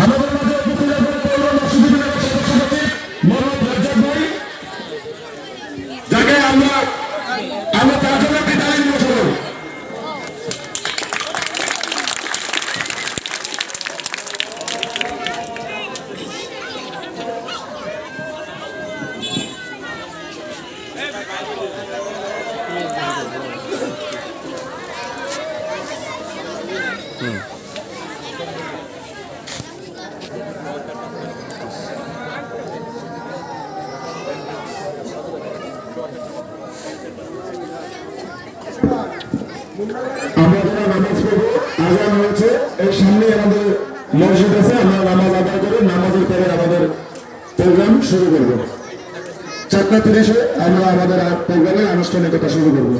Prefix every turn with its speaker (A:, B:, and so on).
A: আমাদের মাঝে উপস্থিত যাকে আমরা তার জন্য একটি তালিম বসবো। আমরা যারা নামাজ পড়বো, আজান হয়েছে, এর সামনে আমাদের মসজিদ আছে, আমরা নামাজ আদায় করে নামাজের পরে আমাদের প্রোগ্রাম শুরু করবো। 4:30-এ আমরা আমাদের প্রোগ্রামের আনুষ্ঠানিকতা শুরু করবো।